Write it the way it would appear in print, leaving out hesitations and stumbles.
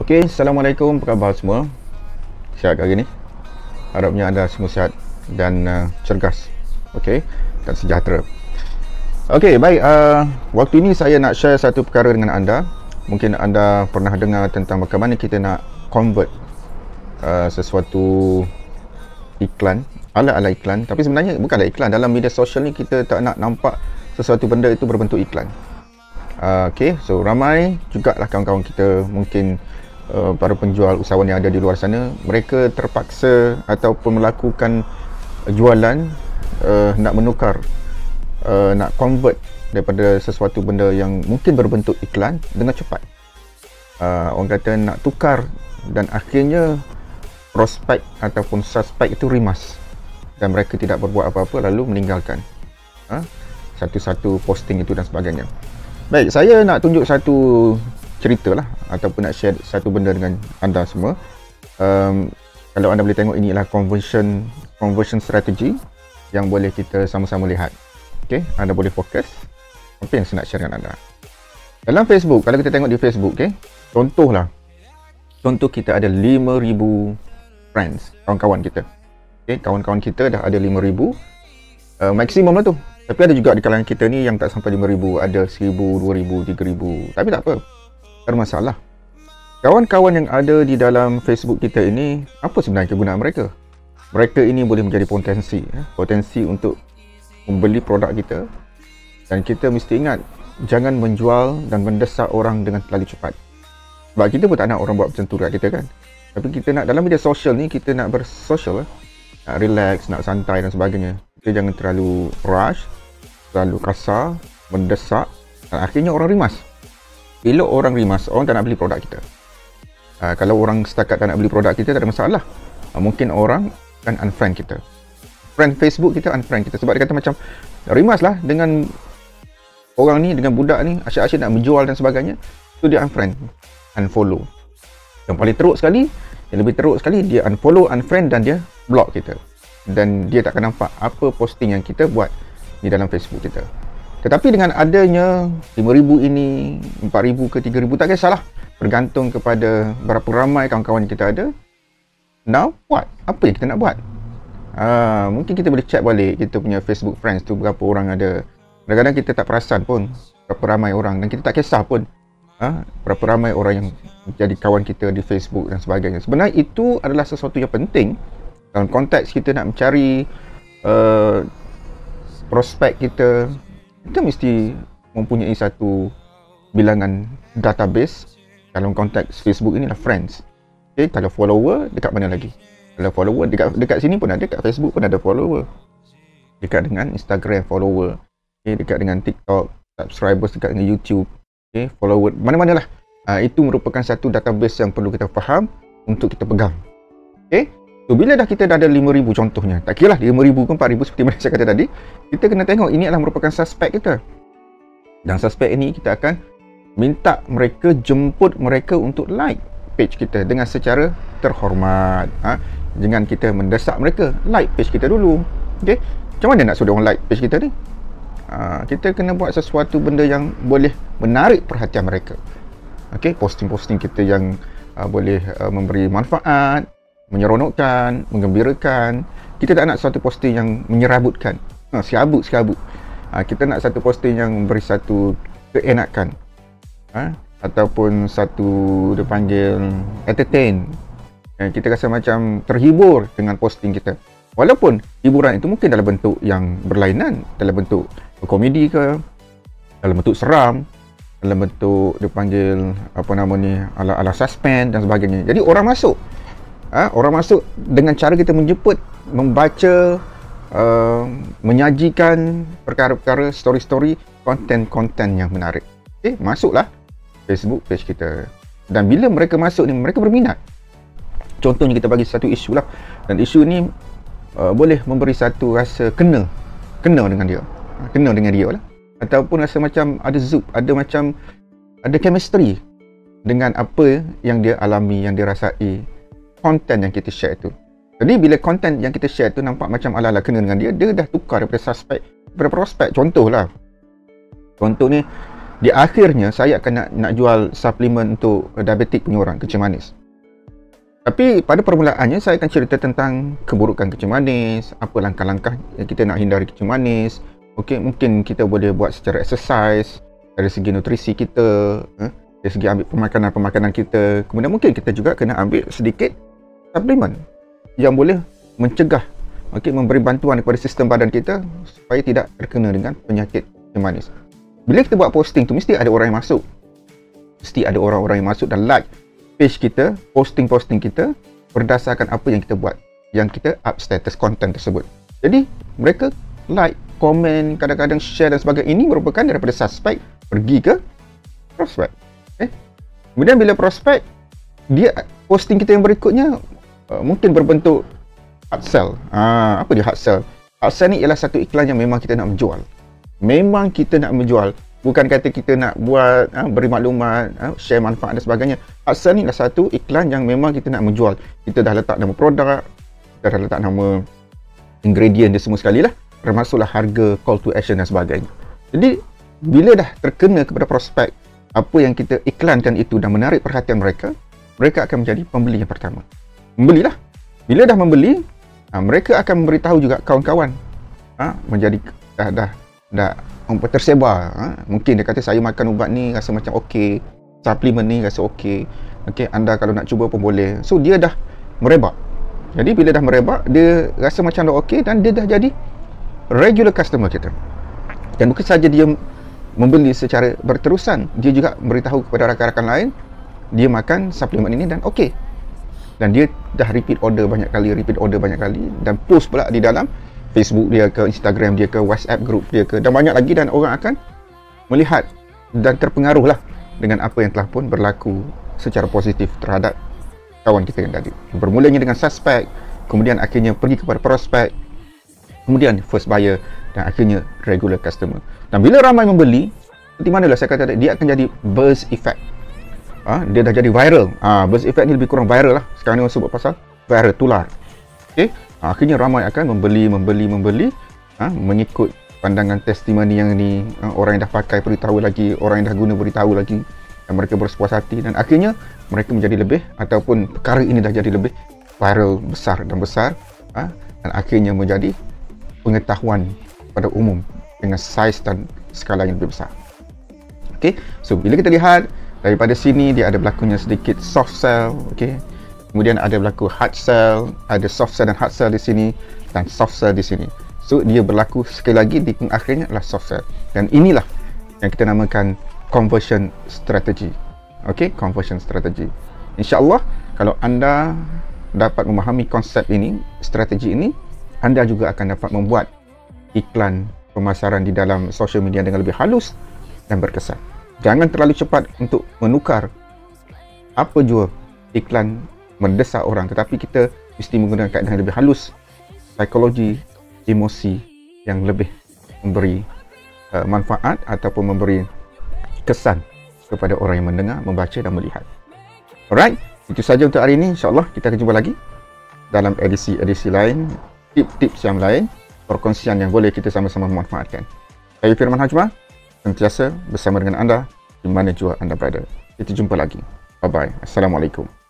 Okey, Assalamualaikum, apa khabar semua? Sihat hari ni? Harapnya anda semua sihat dan cergas. Okey, dan sejahtera. Okey, baik. Waktu ini saya nak share satu perkara dengan anda. Mungkin anda pernah dengar tentang bagaimana kita nak convert sesuatu iklan, ala-ala iklan. Tapi sebenarnya bukanlah iklan. Dalam media sosial ni kita tak nak nampak sesuatu benda itu berbentuk iklan. Okey, so ramai jugalah kawan-kawan kita, mungkin para penjual usahawan yang ada di luar sana, mereka terpaksa ataupun melakukan jualan nak menukar, nak convert daripada sesuatu benda yang mungkin berbentuk iklan dengan cepat. Orang kata nak tukar, dan akhirnya prospek ataupun suspek itu rimas dan mereka tidak berbuat apa-apa lalu meninggalkan satu-satu posting itu dan sebagainya. Baik, saya nak tunjuk satu cerita lah, ataupun nak share satu benda dengan anda semua. Kalau anda boleh tengok, ini adalah conversion strategy yang boleh kita sama-sama lihat. Okay, anda boleh fokus apa yang saya nak share dengan anda. Dalam Facebook, kalau kita tengok di Facebook, okay, contoh kita ada 5,000 friends, kawan-kawan kita. Okay, kawan-kawan kita dah ada 5,000, maksimum lah tu. Tapi ada juga di kalangan kita ni yang tak sampai 5,000, ada 1,000, 2,000, 3,000. Tapi tak apa, tak ada masalah. Kawan-kawan yang ada di dalam Facebook kita ini, apa sebenarnya kegunaan mereka? Mereka ini boleh menjadi potensi untuk membeli produk kita. Dan kita mesti ingat, jangan menjual dan mendesak orang dengan terlalu cepat. Sebab kita pun tak nak orang buat macam tu dekat kita kan. Tapi kita nak, dalam media sosial ni, kita nak bersosial, nak relax, nak santai dan sebagainya. Kita jangan terlalu rush, terlalu kasar, mendesak, dan akhirnya orang rimas. Bila orang rimas, orang tak nak beli produk kita. Kalau orang setakat tak nak beli produk kita, tak ada masalah. Mungkin orang akan unfriend kita. Friend Facebook kita unfriend kita. Sebab dia kata macam, rimas lah dengan orang ni, dengan budak ni, asyik-asyik nak menjual dan sebagainya. So dia unfollow. Yang paling teruk sekali, yang lebih teruk sekali, dia unfollow, unfriend dan dia block kita. Dan dia tak akan nampak apa posting yang kita buat di dalam Facebook kita. Tetapi dengan adanya 5,000 ini, 4,000 ke 3,000, tak kisahlah. Bergantung kepada berapa ramai kawan-kawan kita ada. Now, what? Apa yang kita nak buat? Mungkin kita boleh check balik kita punya Facebook friends tu, berapa orang ada. Kadang-kadang kita tak perasan pun berapa ramai orang, dan kita tak kisah pun berapa ramai orang yang menjadi kawan kita di Facebook dan sebagainya. Sebenarnya itu adalah sesuatu yang penting dalam konteks kita nak mencari prospek kita. Kita mesti mempunyai satu bilangan database. Dalam konteks Facebook inilah friends. Okay, kalau follower, dekat mana lagi? Kalau follower, dekat sini pun ada, dekat Facebook pun ada follower. Dekat dengan Instagram, follower. Okay, dekat dengan TikTok, subscribers, dekat dengan YouTube. Okay, follower, mana-mana lah. Itu merupakan satu database yang perlu kita faham untuk kita pegang. Okay, so bila kita dah ada 5,000 contohnya, tak kira lah 5,000 ke 4,000 seperti mana saya kata tadi, kita kena tengok ini adalah merupakan suspek kita. Dan suspek ini kita akan minta mereka, jemput mereka untuk like page kita dengan secara terhormat. Jangan kita mendesak mereka, like page kita dulu. Okay, macam mana nak suruh orang like page kita ni? Kita kena buat sesuatu benda yang boleh menarik perhatian mereka. Okay, posting-posting kita yang boleh memberi manfaat, menyeronokkan, menggembirakan. Kita tak nak satu posting yang menyerabutkan, siabut-siabut. Kita nak satu posting yang memberi satu keenakan, ataupun satu dia panggil entertain. Kita rasa macam terhibur dengan posting kita. Walaupun hiburan itu mungkin dalam bentuk yang berlainan, dalam bentuk komedi ke, dalam bentuk seram, dalam bentuk dia panggil apa nama ni, ala-ala suspense dan sebagainya. Jadi orang masuk dengan cara kita menjemput, membaca, menyajikan perkara-perkara, story-story, konten-konten yang menarik. Okay, masuklah Facebook page kita. Dan bila mereka masuk ni, mereka berminat. Contohnya kita bagi satu isu lah, dan isu ni boleh memberi satu rasa kena dengan dia lah, ataupun rasa macam ada zoom, ada chemistry dengan apa yang dia alami, yang dia rasai, konten yang kita share tu. Jadi bila konten yang kita share tu nampak macam ala-ala kena dengan dia, dia dah tukar daripada suspek kepada prospek. Contoh ni, Di akhirnya saya akan nak jual suplemen untuk diabetik punya orang, kencing manis. Tapi pada permulaannya saya akan cerita tentang keburukan kencing manis, apa langkah-langkah yang kita nak hindari kencing manis. Okey, mungkin kita boleh buat secara exercise, dari segi nutrisi kita, dari segi ambil pemakanan kita. Kemudian mungkin kita juga kena ambil sedikit suplemen yang boleh mencegah, memberi bantuan kepada sistem badan kita supaya tidak terkena dengan penyakit kencing manis. Bila kita buat posting tu, mesti ada orang yang masuk. Mesti ada orang-orang yang masuk dan like page kita, posting-posting kita berdasarkan apa yang kita buat, yang kita up status content tersebut. Jadi, mereka like, komen, kadang-kadang share dan sebagainya. Ini merupakan daripada suspek pergi ke prospek. Kemudian bila prospek, dia posting kita yang berikutnya mungkin berbentuk hard sell. Apa dia hard sell? Hard sell ni ialah satu iklan yang memang kita nak menjual. Memang kita nak menjual, bukan kata kita nak buat beri maklumat, share manfaat dan sebagainya. Hard sell ni adalah satu iklan yang memang kita nak menjual. Kita dah letak nama produk, kita dah letak nama ingredient dia semua sekali lah, termasuklah harga, call to action dan sebagainya. Jadi bila dah terkena kepada prospek apa yang kita iklankan itu dan menarik perhatian mereka, mereka akan menjadi pembeli yang pertama. Membelilah. Bila dah membeli, mereka akan memberitahu juga kawan-kawan, menjadi dah tersebar. Mungkin dia kata saya makan ubat ni rasa macam okey, suplemen ni rasa okey. Anda kalau nak cuba pun boleh. So dia dah merebak. Jadi bila dah merebak, dia rasa macam dah okey dan dia dah jadi regular customer kita. Dan bukan saja dia membeli secara berterusan, dia juga beritahu kepada rakan-rakan lain dia makan suplemen ini dan okey. Dan dia dah repeat order banyak kali dan post pula di dalam Facebook dia ke, Instagram dia ke, WhatsApp group dia ke, dan banyak lagi, dan orang akan melihat dan terpengaruh lah dengan apa yang telah pun berlaku secara positif terhadap kawan kita yang tadi. Bermulanya dengan suspek, kemudian akhirnya pergi kepada prospek, kemudian first buyer, dan akhirnya regular customer. Dan bila ramai membeli, seperti manalah saya kata tadi, dia akan jadi buzz effect. Dia dah jadi viral. Buzz effect ni lebih kurang viral lah. Sekarang ni orang sebut pasal viral, tular. Akhirnya ramai akan membeli, mengikut pandangan testimoni yang ni. Orang yang dah pakai beritahu lagi, orang yang dah guna beritahu lagi, dan mereka berpuas hati, dan akhirnya mereka menjadi lebih, ataupun perkara ini dah jadi lebih viral, besar, dan akhirnya menjadi pengetahuan pada umum dengan saiz dan skala yang lebih besar. So bila kita lihat daripada sini, dia ada berlakunya sedikit soft sell, kemudian ada berlaku hard sell, ada soft sell dan hard sell di sini, dan soft sell di sini. So dia berlaku sekali lagi di akhirnya adalah soft sell. Dan inilah yang kita namakan conversion strategy. Conversion strategy. InsyaAllah kalau anda dapat memahami konsep ini, strategi ini, anda juga akan dapat membuat iklan pemasaran di dalam social media dengan lebih halus dan berkesan. Jangan terlalu cepat untuk menukar apa jua iklan mendesak orang, tetapi kita mesti menggunakan kaedah yang lebih halus, psikologi, emosi yang lebih memberi manfaat ataupun memberi kesan kepada orang yang mendengar, membaca dan melihat. Alright, itu saja untuk hari ini. InsyaAllah kita akan jumpa lagi dalam edisi-edisi lain, tips-tips yang lain, perkongsian yang boleh kita sama-sama memanfaatkan. Saya Firman Hajmah, sentiasa bersama dengan anda di mana jua anda berada. Kita jumpa lagi. Bye-bye. Assalamualaikum.